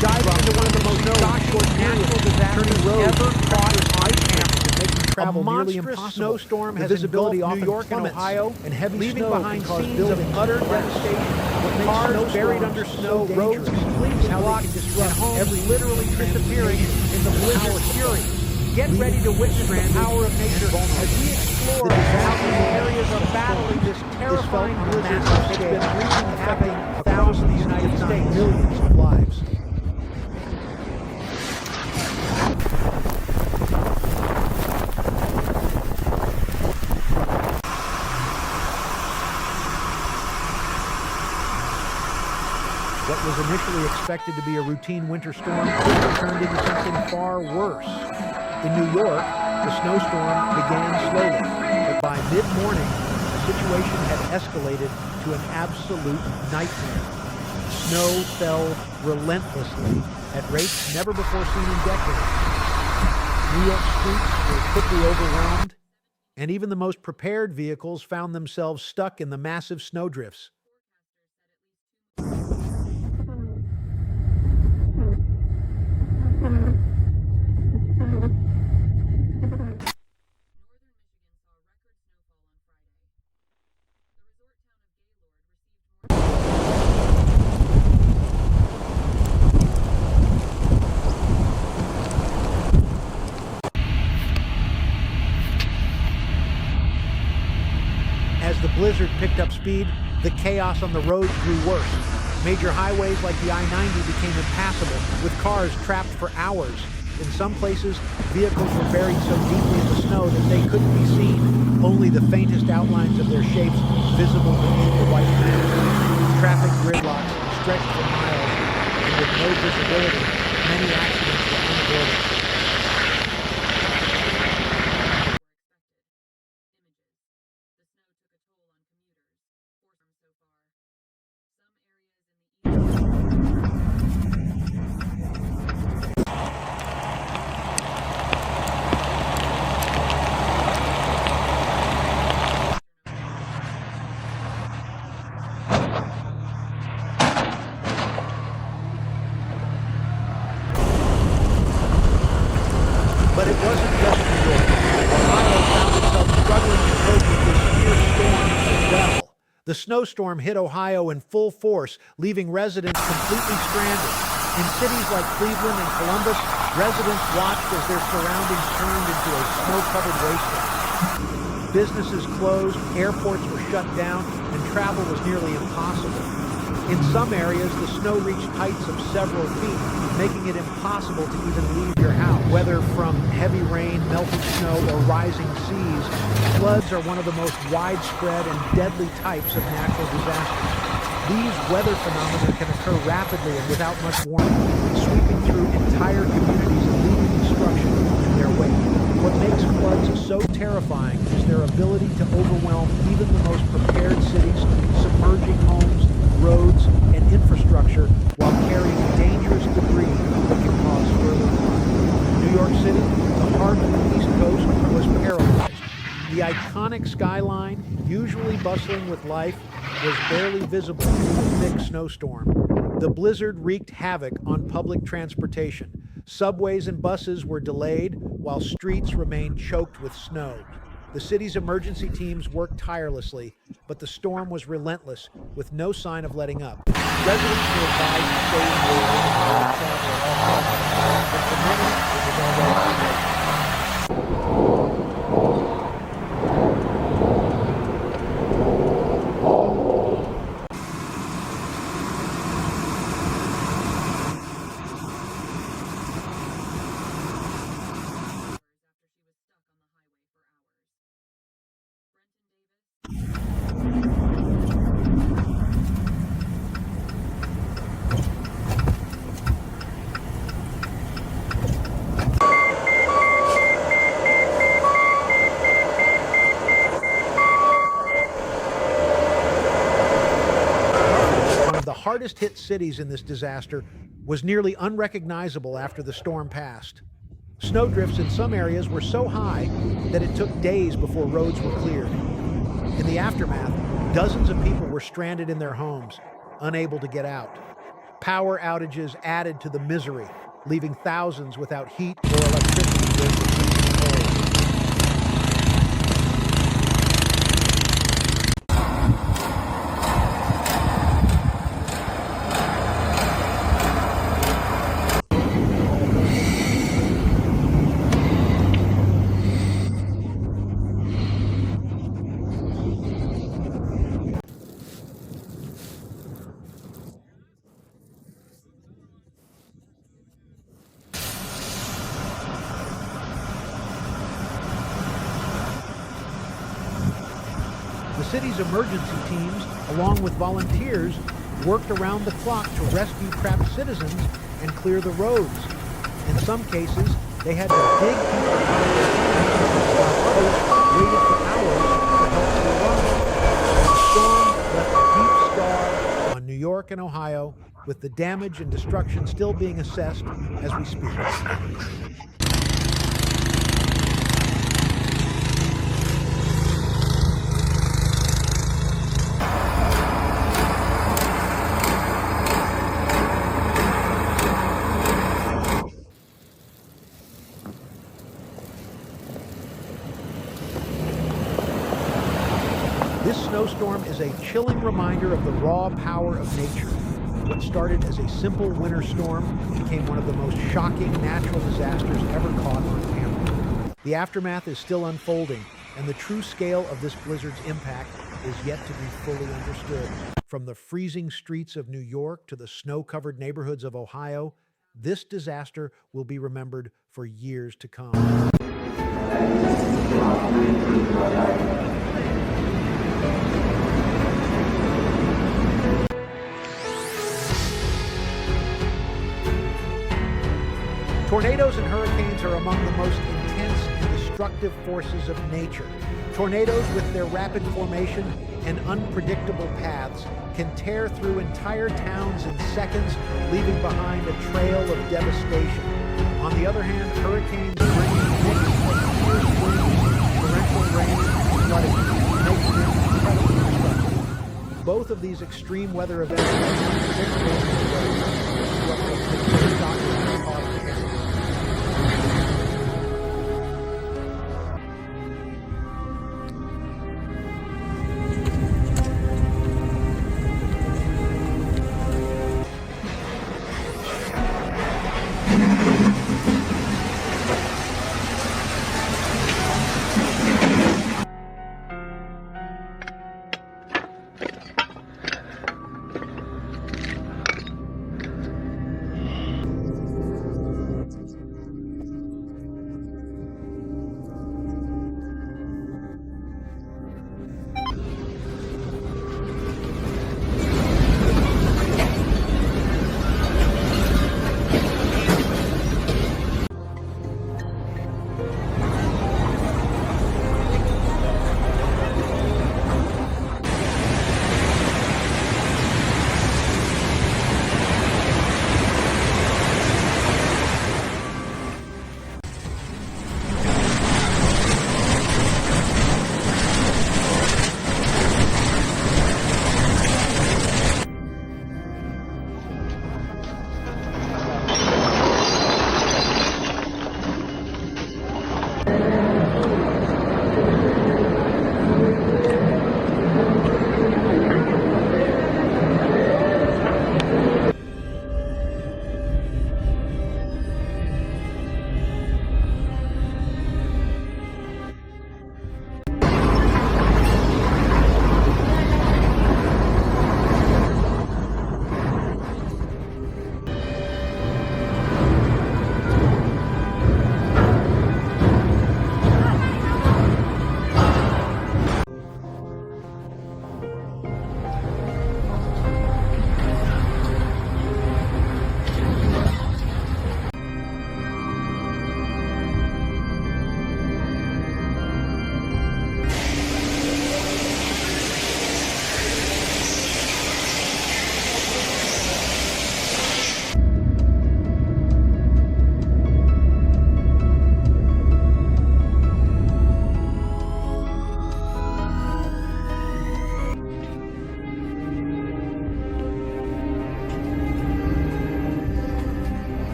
diving into one of the most short natural disasters ever caught on camera, making travel nearly impossible. Snowstorm has visibility off New York and Ohio, and heavy leaving snow behind scenes of utter devastation. With cars buried under snow, roads completely blocked, and homes literally disappearing in the blizzard's fury. Get ready to witness the power of nature as we explore how these areas are battling this terrifying blizzard that's been wreaking havoc thousands of the United States, millions of lives. What was initially expected to be a routine winter storm turned into something far worse. In New York, the snowstorm began slowly, but by mid-morning, the situation had escalated to an absolute nightmare. Snow fell relentlessly at rates never before seen in decades. New York streets were quickly overwhelmed, and even the most prepared vehicles found themselves stuck in the massive snowdrifts. As the blizzard picked up speed, the chaos on the roads grew worse. Major highways like the I-90 became impassable, with cars trapped for hours. In some places, vehicles were buried so deeply in the snow that they couldn't be seen, only the faintest outlines of their shapes visible beneath the white mass. Traffic gridlocks stretched for miles, and with no visibility, many accidents were unavoidable. But it wasn't just New York. Ohio found itself struggling to cope with this fierce storm as well. The snowstorm hit Ohio in full force, leaving residents completely stranded. In cities like Cleveland and Columbus, residents watched as their surroundings turned into a snow-covered wasteland. Businesses closed, airports were shut down, and travel was nearly impossible. In some areas, the snow reached heights of several feet, making it impossible to even leave your house. Whether from heavy rain, melted snow, or rising seas, floods are one of the most widespread and deadly types of natural disasters. These weather phenomena can occur rapidly and without much warning, sweeping through entire communities and leaving destruction in their wake. What makes floods so terrifying is their ability to overwhelm even the most prepared cities, submerging homes, roads, and infrastructure while carrying dangerous debris that can cause further harm. New York City, the heart of the East Coast, was paralyzed. The iconic skyline, usually bustling with life, was barely visible through the thick snowstorm. The blizzard wreaked havoc on public transportation. Subways and buses were delayed, while streets remained choked with snow. The city's emergency teams worked tirelessly, but the storm was relentless, with no sign of letting up. Residents were advised to stay indoors and avoid travel at all costs, but for many, it was already too late. Hardest hit cities in this disaster was nearly unrecognizable after the storm passed. Snowdrifts in some areas were so high that it took days before roads were cleared. In the aftermath, dozens of people were stranded in their homes, unable to get out. Power outages added to the misery, leaving thousands without heat or electricity during the freezing cold. The city's emergency teams, along with volunteers, worked around the clock to rescue trapped citizens and clear the roads. In some cases, they had to dig people out of their homes while others waited for hours for help to arrive. The storm left a deep scar on New York and Ohio, with the damage and destruction still being assessed as we speak. This snowstorm is a chilling reminder of the raw power of nature. What started as a simple winter storm became one of the most shocking natural disasters ever caught on camera. The aftermath is still unfolding, and the true scale of this blizzard's impact is yet to be fully understood. From the freezing streets of New York to the snow-covered neighborhoods of Ohio, this disaster will be remembered for years to come. Tornadoes and hurricanes are among the most intense and destructive forces of nature. Tornadoes, with their rapid formation and unpredictable paths, can tear through entire towns in seconds, leaving behind a trail of devastation. On the other hand, hurricanes bring fierce winds, torrential rain, and flooding, making them incredibly destructive. Both of these extreme weather events are unpredictable in their way, which is what makes them so shocking and cause panic.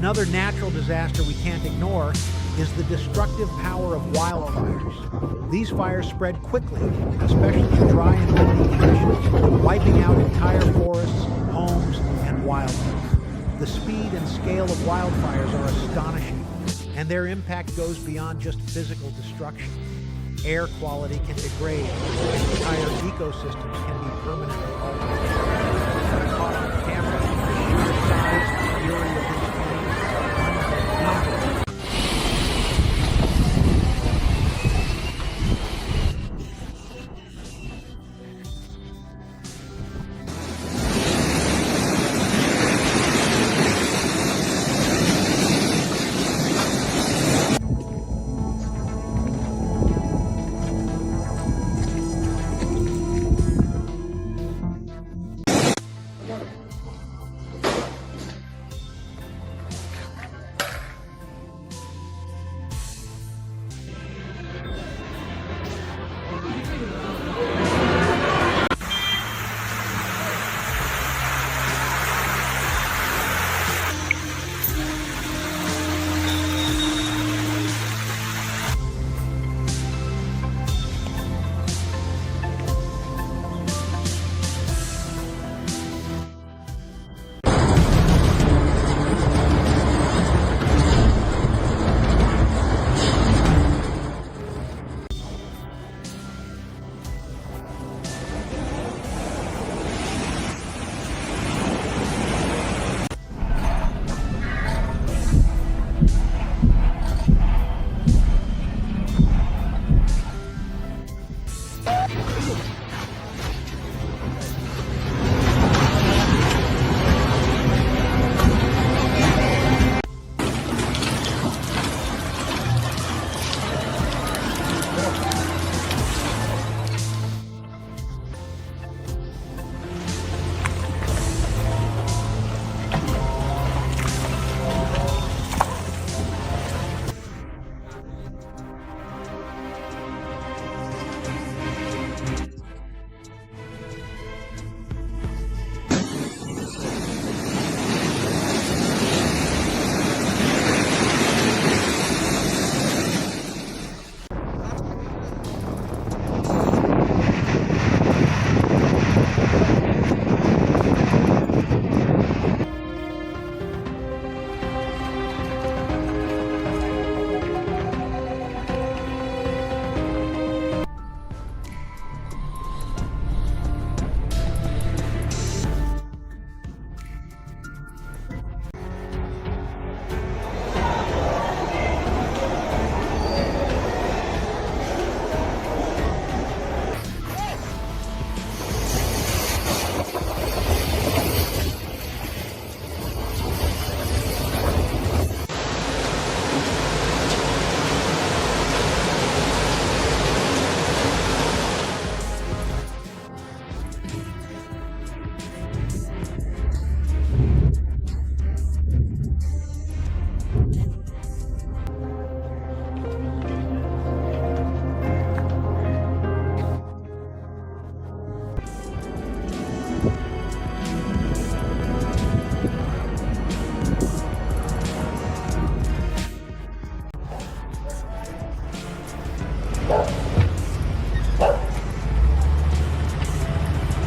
Another natural disaster we can't ignore is the destructive power of wildfires. These fires spread quickly, especially in dry and windy conditions, wiping out entire forests, homes, and wildlife. The speed and scale of wildfires are astonishing, and their impact goes beyond just physical destruction. Air quality can degrade, and entire ecosystems can be permanently altered. Caught on camera, the sheer size and fury of these flames are unbelievable.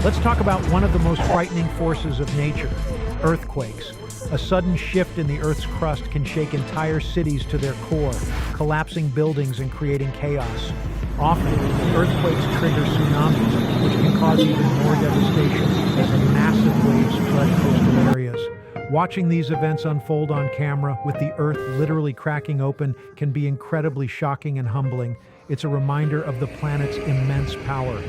Let's talk about one of the most frightening forces of nature, earthquakes. A sudden shift in the Earth's crust can shake entire cities to their core, collapsing buildings and creating chaos. Often, earthquakes trigger tsunamis, which can cause even more devastation as massive waves flood coastal areas. Watching these events unfold on camera, with the Earth literally cracking open, can be incredibly shocking and humbling. It's a reminder of the planet's immense power.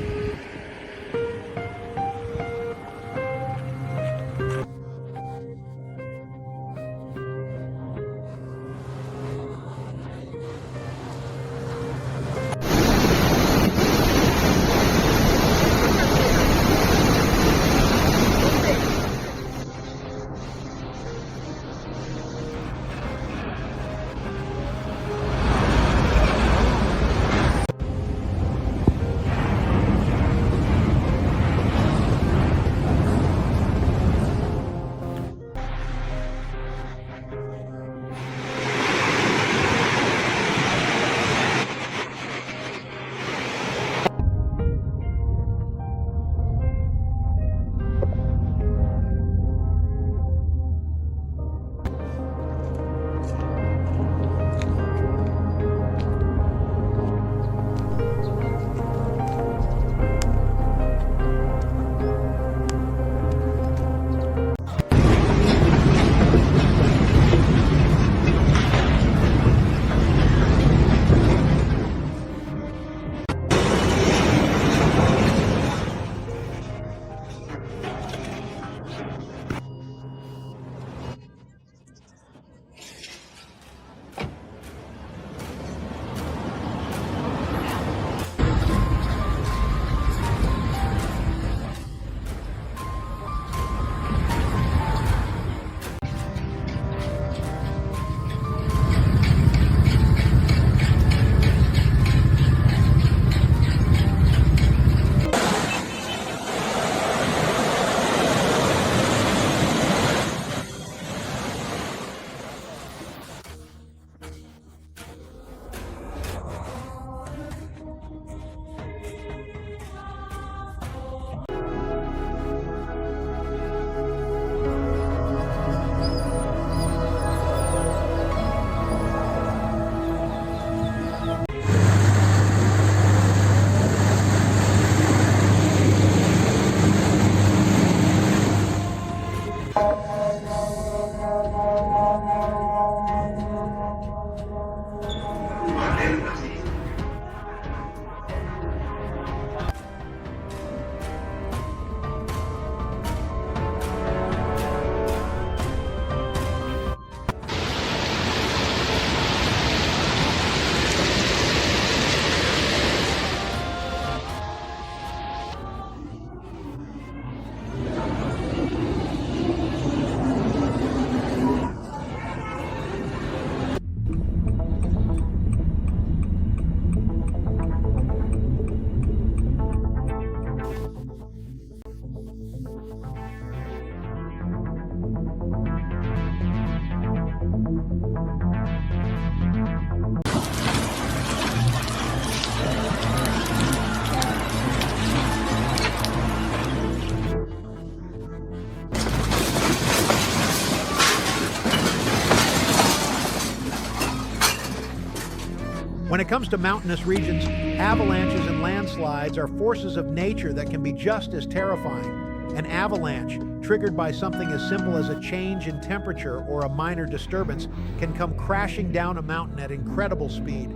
When it comes to mountainous regions, avalanches and landslides are forces of nature that can be just as terrifying. An avalanche, triggered by something as simple as a change in temperature or a minor disturbance, can come crashing down a mountain at incredible speed,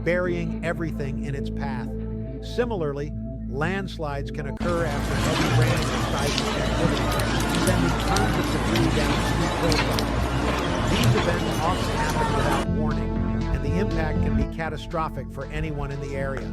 burying everything in its path. Similarly, landslides can occur after heavy rain or seismic activity, sending tons of debris down steep hillsides. These events often happen without warning, and the impact can be catastrophic for anyone in the area.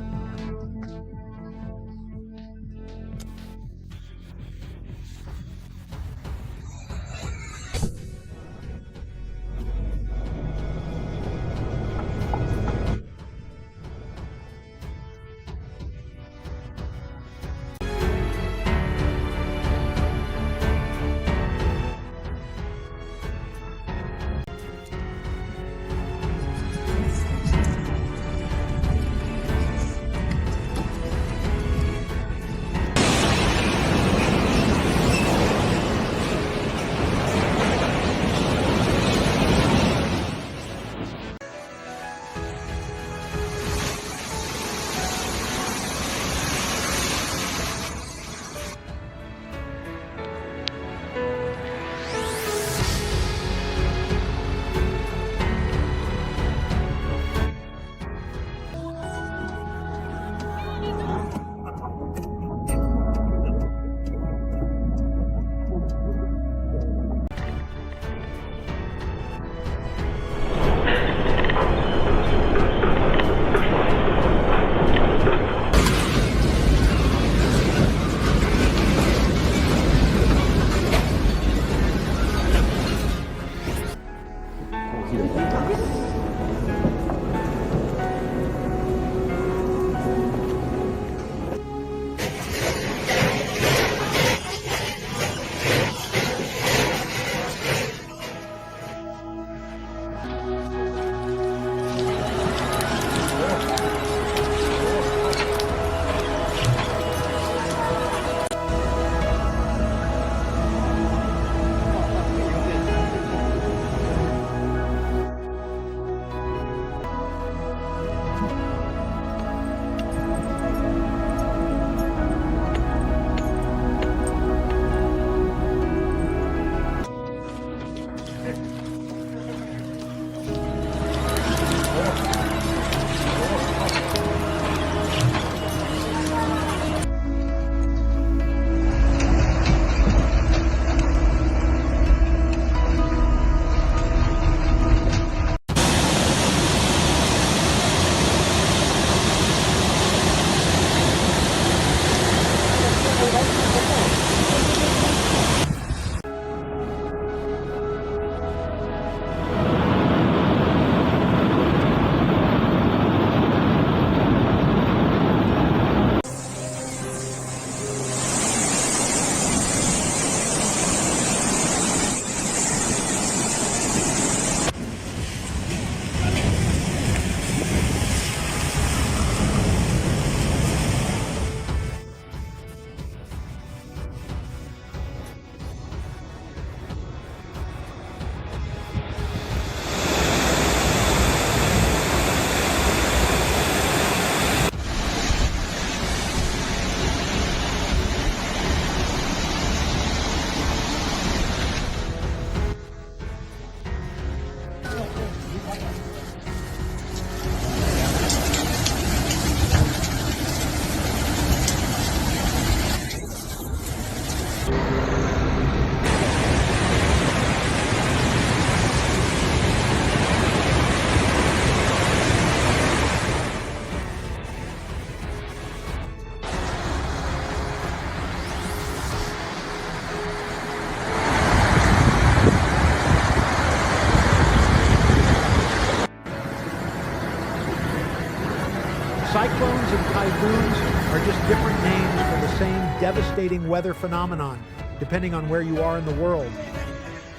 Cyclones and typhoons are just different names for the same devastating weather phenomenon, depending on where you are in the world.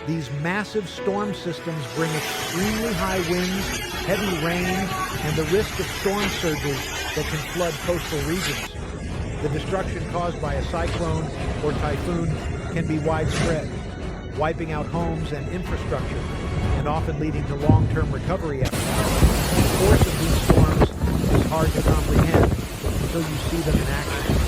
These massive storm systems bring extremely high winds, heavy rain, and the risk of storm surges that can flood coastal regions. The destruction caused by a cyclone or typhoon can be widespread, wiping out homes and infrastructure, and often leading to long-term recovery efforts. The force of these storms hard to comprehend until you see them in action.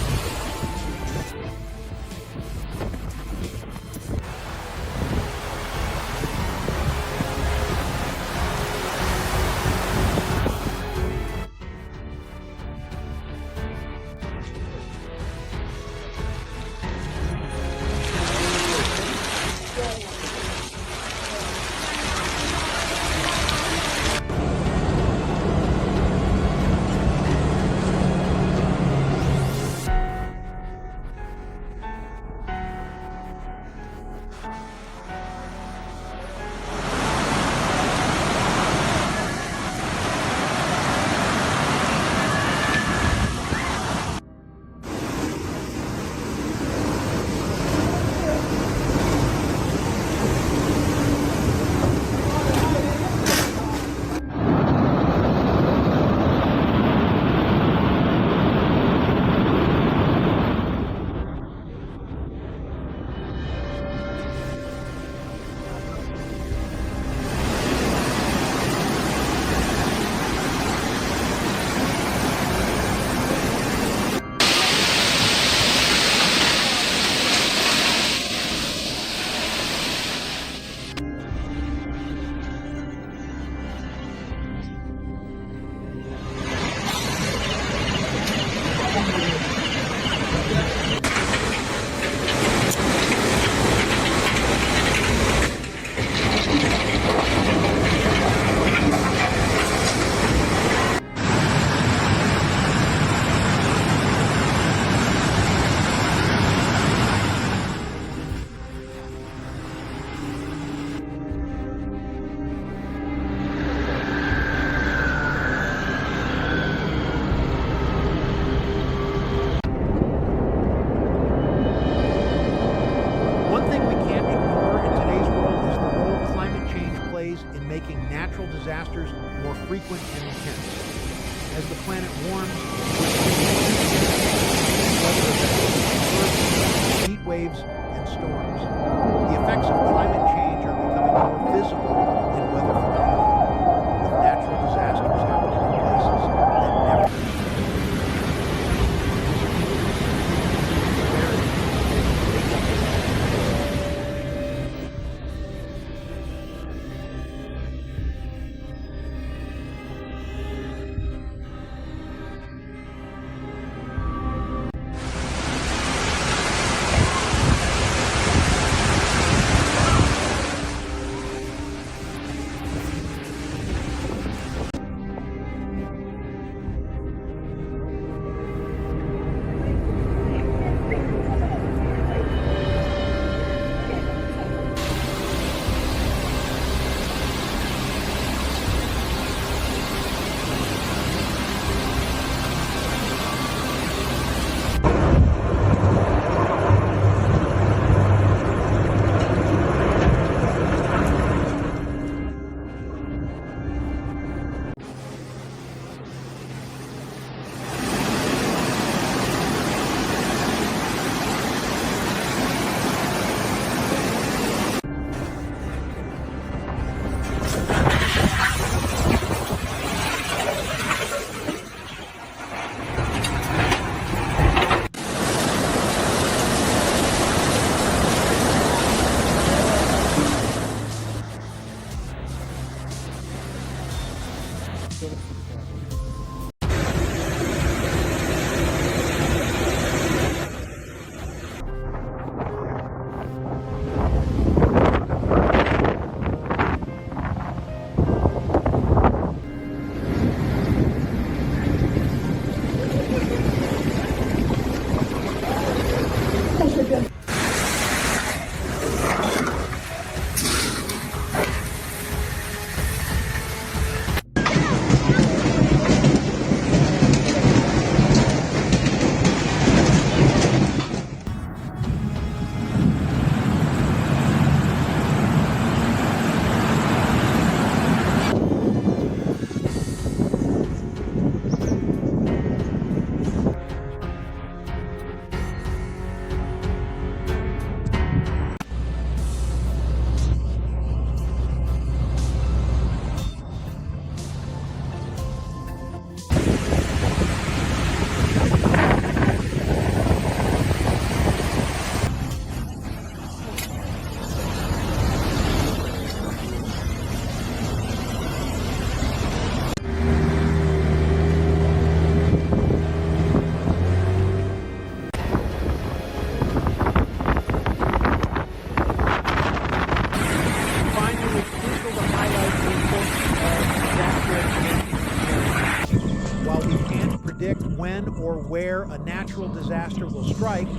where a natural disaster will strike,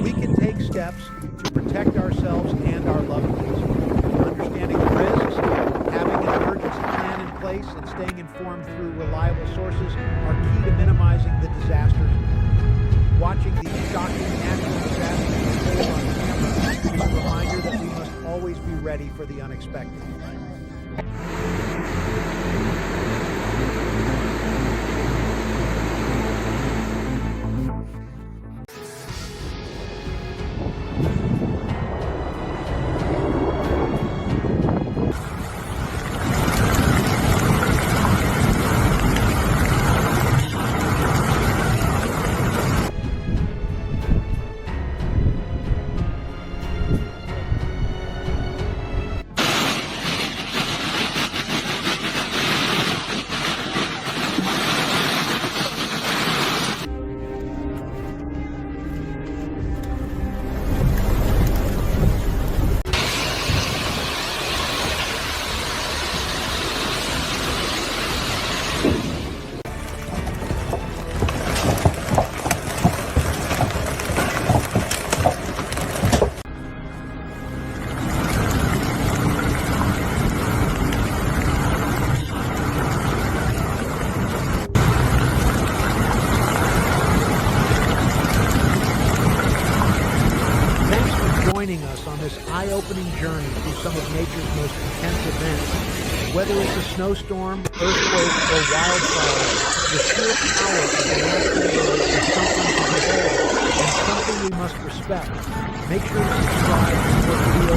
we can take steps to protect ourselves and our loved ones. Understanding the risks, having an emergency plan in place, and staying informed through reliable sources are key to minimizing the disaster impact. Watching these shocking natural disasters unfold on camera is a reminder that we must always be ready for the unexpected. Joining us on this eye-opening journey through some of nature's most intense events. Whether it's a snowstorm, earthquake, or wildfire, the sheer power of the natural world is something to behold and something we must respect. Make sure to subscribe for video